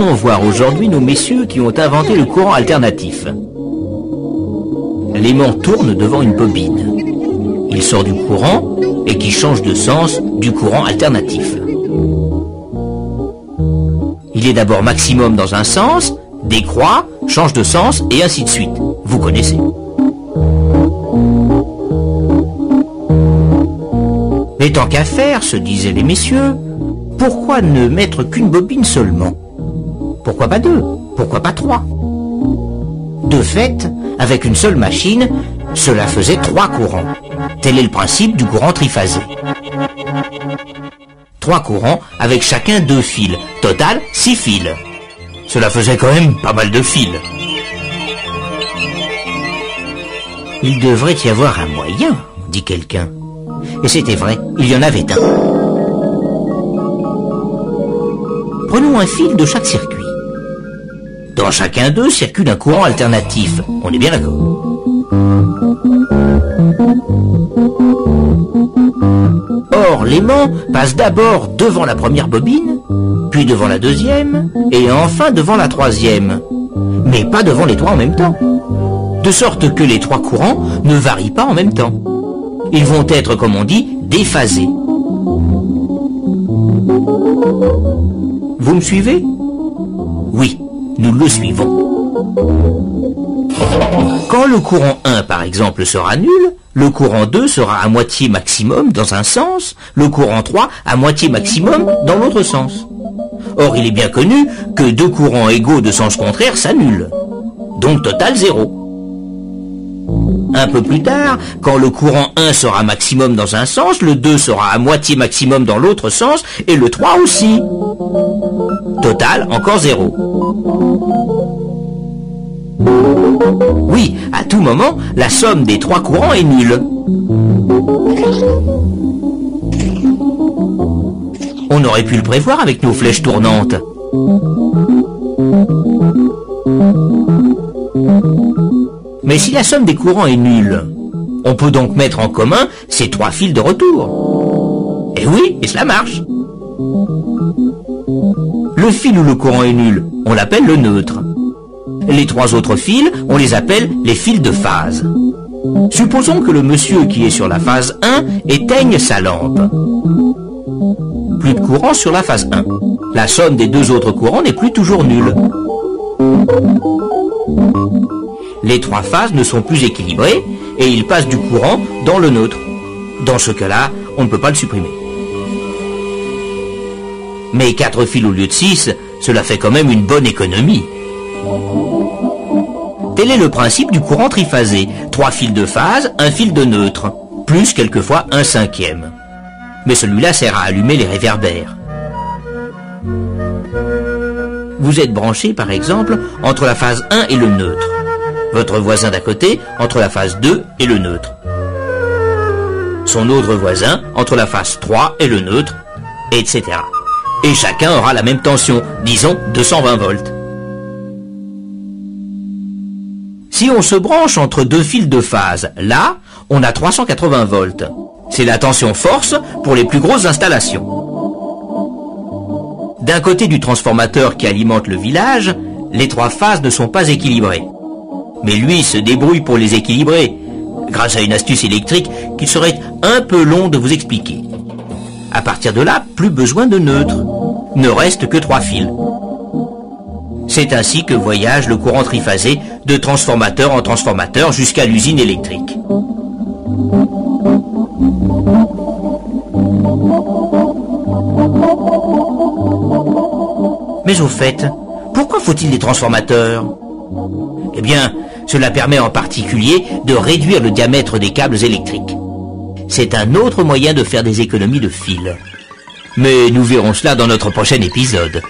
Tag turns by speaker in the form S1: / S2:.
S1: allons voir aujourd'hui nos messieurs qui ont inventé le courant alternatif. L'aimant tourne devant une bobine. Il sort du courant et qui change de sens du courant alternatif. Il est d'abord maximum dans un sens, décroît, change de sens et ainsi de suite. Vous connaissez. Mais tant qu'à faire, se disaient les messieurs, pourquoi ne mettre qu'une bobine seulement? Pourquoi pas deux? Pourquoi pas trois? De fait, avec une seule machine, cela faisait 3 courants. Tel est le principe du courant triphasé. 3 courants avec chacun 2 fils. Total, 6 fils. Cela faisait quand même pas mal de fils. Il devrait y avoir un moyen, dit quelqu'un. Et c'était vrai, il y en avait un. Prenons un fil de chaque circuit. Dans chacun d'eux circule un courant alternatif. On est bien d'accord. Or, l'aimant passe d'abord devant la première bobine, puis devant la deuxième, et enfin devant la troisième. Mais pas devant les 3 en même temps. De sorte que les 3 courants ne varient pas en même temps. Ils vont être, comme on dit, déphasés. Vous me suivez? Oui, nous le suivons. Quand le courant 1, par exemple, sera nul, le courant 2 sera à moitié maximum dans un sens, le courant 3 à moitié maximum dans l'autre sens. Or, il est bien connu que 2 courants égaux de sens contraire s'annulent. Donc, total 0. Un peu plus tard, quand le courant 1 sera maximum dans un sens, le 2 sera à moitié maximum dans l'autre sens, et le 3 aussi. Total, encore 0. Oui, à tout moment, la somme des 3 courants est nulle. On aurait pu le prévoir avec nos flèches tournantes. Mais si la somme des courants est nulle, on peut donc mettre en commun ces 3 fils de retour. Et oui, et cela marche. Le fil où le courant est nul, on l'appelle le neutre. Les 3 autres fils, on les appelle les fils de phase. Supposons que le monsieur qui est sur la phase 1 éteigne sa lampe. Plus de courant sur la phase 1. La somme des 2 autres courants n'est plus toujours nulle. Les 3 phases ne sont plus équilibrées et il passe du courant dans le neutre. Dans ce cas-là, on ne peut pas le supprimer. Mais 4 fils au lieu de 6, cela fait quand même une bonne économie. Tel est le principe du courant triphasé. 3 fils de phase, 1 fil de neutre, plus quelquefois un 5e. Mais celui-là sert à allumer les réverbères. Vous êtes branché, par exemple, entre la phase 1 et le neutre. Votre voisin d'à côté entre la phase 2 et le neutre. Son autre voisin entre la phase 3 et le neutre, etc. Et chacun aura la même tension, disons 220 volts. Si on se branche entre 2 fils de phase, là, on a 380 volts. C'est la tension force pour les plus grosses installations. D'un côté du transformateur qui alimente le village, les 3 phases ne sont pas équilibrées. Mais lui se débrouille pour les équilibrer, grâce à une astuce électrique qu'il serait un peu long de vous expliquer. À partir de là, plus besoin de neutre. Ne reste que 3 fils. C'est ainsi que voyage le courant triphasé de transformateur en transformateur jusqu'à l'usine électrique. Mais au fait, pourquoi faut-il des transformateurs? Eh bien, cela permet en particulier de réduire le diamètre des câbles électriques. C'est un autre moyen de faire des économies de fil. Mais nous verrons cela dans notre prochain épisode.